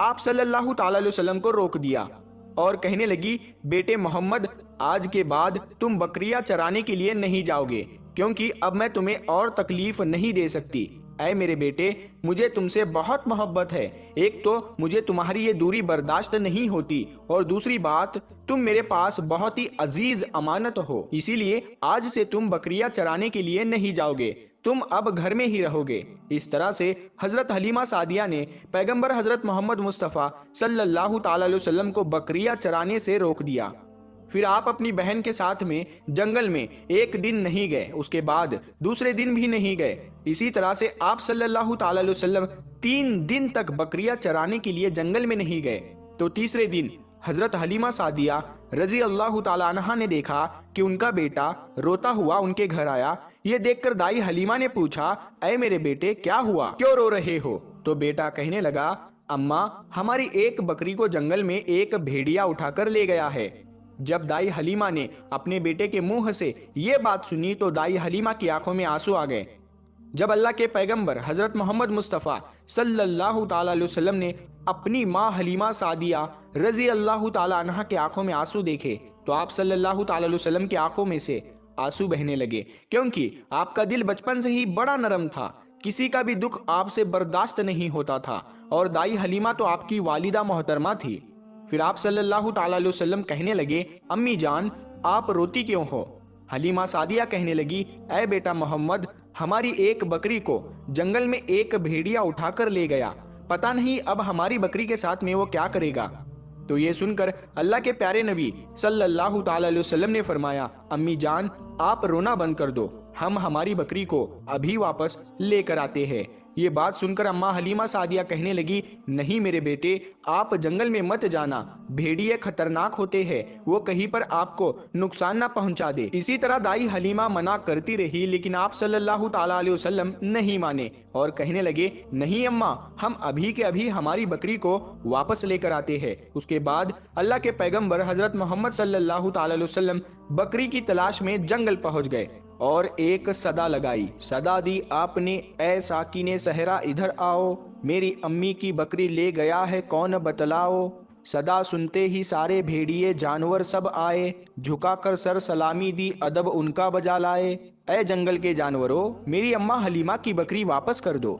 آپ صلی اللہ تعالی علیہ وسلم کو روک دیا اور کہنے لگی، بیٹے محمد، آج کے بعد تم بکریاں چرانے کے لیے نہیں جاؤ گے، کیونکہ اب میں تمہیں اور تکلیف نہیں دے سکتی۔ اے میرے بیٹے، مجھے تم سے بہت محبت ہے، ایک تو مجھے تمہاری یہ دوری برداشت نہیں ہوتی، اور دوسری بات، تم میرے پاس بہت ہی عزیز امانت ہو، اسی لیے آج سے تم بکریاں چرانے کے لیے نہیں جاؤ گے، تم اب گھر میں ہی رہو گے۔ اس طرح سے حضرت حلیمہ سعدیہ نے پیغمبر حضرت محمد مصطفیٰ صلی اللہ تعالی علیہ وسلم کو بکریاں چرانے سے روک دیا۔ پھر آپ اپنی بہن کے ساتھ میں جنگل میں ایک دن نہیں گئے، اس کے بعد دوسرے دن بھی نہیں گئے۔ اسی طرح سے آپ صلی اللہ تعالی علیہ وسلم 3 دن تک بکریاں چرانے کے لیے جنگل میں نہیں گئے۔ تو تیسرے دن حضرت حلیمہ سعدیہ رضی اللہ تعالی عنہا نے دیکھا کہ ان کا بیٹا روتا ہوا ان کے گھر آیا۔ یہ دیکھ کر دائی حلیمہ نے پوچھا، اے میرے بیٹے، کیا ہوا، کیوں رو رہے ہو؟ تو بیٹا کہنے لگا، اماں، ہماری ایک بکری کو جنگل میں ایک بھیڑیا اٹھا کر لے گیا ہے۔ جب دائی حلیمہ نے اپنے بیٹے کے منہ سے یہ بات سنی تو دائی حلیمہ کی آنکھوں میں آنسو آ گئے۔ جب اللہ کے پیغمبر حضرت محمد مصطفیٰ صلی اللہ تعالی علیہ وسلم نے اپنی ماں حلیمہ سعدیہ رضی اللہ تعالی عنہا کے آنکھوں میں آنسو دیکھے تو آپ صلی اللہ تعالی علیہ وسلم کی آنکھوں میں سے آنسو بہنے لگے، کیونکہ آپ کا دل بچپن سے ہی بڑا نرم تھا، کسی کا بھی دکھ آپ سے برداشت نہیں ہوتا تھا، اور دائی حلیمہ تو آپ کی والدہ محترمہ تھی۔ پھر آپ صلی اللہ تعالی علیہ وسلم کہنے لگے، امی جان، آپ روتی کیوں ہو؟ حلیمہ سعدیہ کہنے لگی، اے بیٹا محمد، ہماری ایک بکری کو جنگل میں ایک بھیڑیا اٹھا کر لے گیا، پتہ نہیں اب ہماری بکری کے ساتھ میں وہ کیا کرے گا۔ تو یہ سن کر اللہ کے پیارے نبی صلی اللہ تعالی علیہ وسلم نے فرمایا، امی جان، آپ رونا بند کر دو، ہم ہماری بکری کو ابھی واپس لے کر آتے ہیں۔ یہ بات سن کر اماں حلیمہ سعدیہ کہنے لگی، نہیں میرے بیٹے، آپ جنگل میں مت جانا، بھیڑیے خطرناک ہوتے ہیں، وہ کہیں پر آپ کو نقصان نہ پہنچا دے۔ اسی طرح دائی حلیمہ منع کرتی رہی، لیکن آپ صلی اللہ تعالی علیہ وسلم نہیں مانے اور کہنے لگے، نہیں اماں، ہم ابھی کے ابھی ہماری بکری کو واپس لے کر آتے ہیں۔ اس کے بعد اللہ کے پیغمبر حضرت محمد صلی اللہ تعالی علیہ وسلم بکری کی تلاش میں جنگل پہنچ گئے اور ایک صدا لگائی، صدا دی آپ نے، اے ساکن صحرا ادھر آؤ، میری امی کی بکری لے گیا ہے کون بتلاؤ۔ صدا سنتے ہی سارے بھیڑیے جانور سب آئے، جھکا کر سر سلامی دی ادب ان کا بجا لائے۔ اے جنگل کے جانوروں، میری اماں حلیمہ کی بکری واپس کر دو۔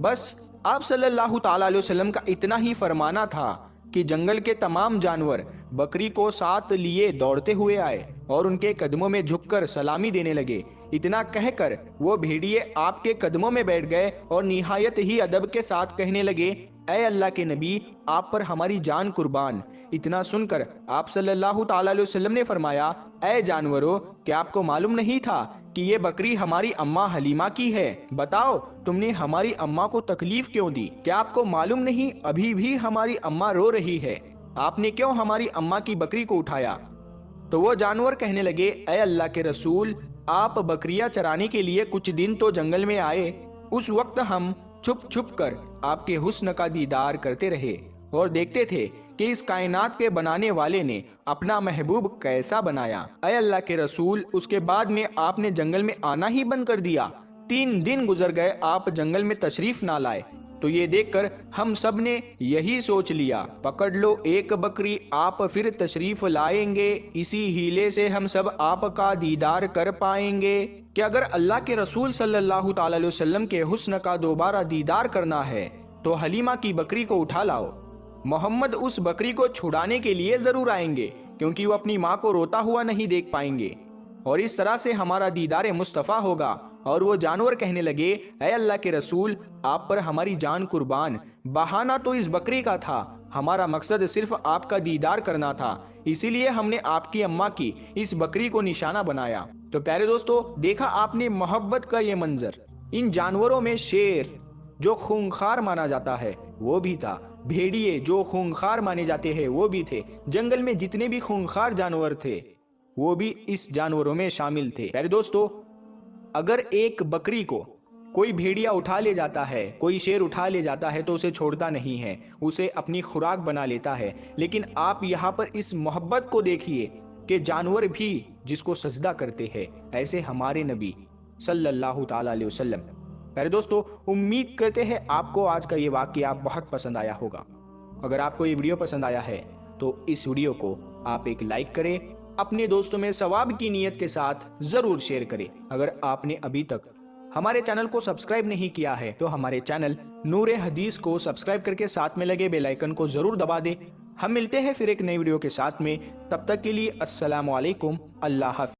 بس آپ صلی اللہ تعالی علیہ وسلم کا اتنا ہی فرمانا تھا کہ جنگل کے تمام جانور بکری کو ساتھ لیے دوڑتے ہوئے آئے اور ان کے قدموں میں جھک کر سلامی دینے لگے۔ اتنا کہہ کر وہ بھیڑیے آپ کے قدموں میں بیٹھ گئے اور نہایت ہی ادب کے ساتھ کہنے لگے، اے اللہ کے نبی، آپ پر ہماری جان قربان۔ اتنا سن کر آپ صلی اللہ تعالی علیہ وسلم نے فرمایا، اے جانوروں، کیا آپ کو معلوم نہیں تھا کہ یہ بکری ہماری اماں حلیمہ کی ہے؟ بتاؤ، تم نے ہماری اماں کو تکلیف کیوں دی؟ کیا آپ کو معلوم نہیں ابھی بھی ہماری اماں رو رہی ہے؟ آپ نے کیوں ہماری اماں کی بکری کو اٹھایا؟ تو وہ جانور کہنے لگے، اے اللہ کے رسول، آپ بکریاں چرانے کے لیے کچھ دن تو جنگل میں آئے، اس وقت ہم چھپ چھپ کر آپ کے حسن کا دیدار کرتے رہے اور دیکھتے تھے کہ اس کائنات کے بنانے والے نے اپنا محبوب کیسا بنایا۔ اے اللہ کے رسول، اس کے بعد میں آپ نے جنگل میں آنا ہی بند کر دیا، 3 دن گزر گئے، آپ جنگل میں تشریف نہ لائے۔ تو یہ دیکھ کر ہم سب نے یہی سوچ لیا، پکڑ لو ایک بکری، آپ پھر تشریف لائیں گے، اسی ہیلے سے ہم سب آپ کا دیدار کر پائیں گے۔ کہ اگر اللہ کے رسول صلی اللہ تعالی علیہ وسلم کے حسن کا دوبارہ دیدار کرنا ہے تو حلیمہ کی بکری کو اٹھا لاؤ۔ محمد اس بکری کو چھڑانے کے لیے ضرور آئیں گے، کیونکہ وہ اپنی ماں کو روتا ہوا نہیں دیکھ پائیں گے، اور اس طرح سے ہمارا دیدار مصطفیٰ ہوگا۔ اور وہ جانور کہنے لگے، اے اللہ کے رسول، آپ پر ہماری جان قربان، بہانہ تو اس بکری کا تھا، ہمارا مقصد صرف آپ کا دیدار کرنا تھا، اسی لیے ہم نے آپ کی اماں کی اس بکری کو نشانہ بنایا۔ تو پیارے دوستو، دیکھا آپ نے محبت کا یہ منظر، ان جانوروں میں شیر جو خونخوار مانا جاتا ہے وہ بھی تھا، بھیڑیے جو خونخوار مانے جاتے ہیں وہ بھی تھے، جنگل میں جتنے بھی خونخوار جانور تھے وہ بھی اس جانوروں میں شامل تھے۔ پیارے دوستو، اگر ایک بکری کو کوئی بھیڑیا اٹھا لے جاتا ہے، کوئی شیر اٹھا لے جاتا ہے تو اسے چھوڑتا نہیں ہے، اسے اپنی خوراک بنا لیتا ہے، لیکن آپ یہاں پر اس محبت کو دیکھیے کہ جانور بھی جس کو سجدہ کرتے ہیں، ایسے ہمارے نبی صلی اللہ تعالی علیہ وسلم۔ پیارے دوستو، امید کرتے ہیں آپ کو آج کا یہ واقعہ بہت پسند آیا ہوگا۔ اگر آپ کو یہ ویڈیو پسند آیا ہے تو اس ویڈیو کو آپ ایک لائک کریں، اپنے دوستوں میں ثواب کی نیت کے ساتھ ضرور شیئر کریں۔ اگر آپ نے ابھی تک ہمارے چینل کو سبسکرائب نہیں کیا ہے تو ہمارے چینل نور حدیث کو سبسکرائب کر کے ساتھ میں لگے بیل آئیکن کو ضرور دبا دیں۔ ہم ملتے ہیں پھر ایک نئی ویڈیو کے ساتھ میں، تب تک کے لیے السلام علیکم، اللہ حافظ۔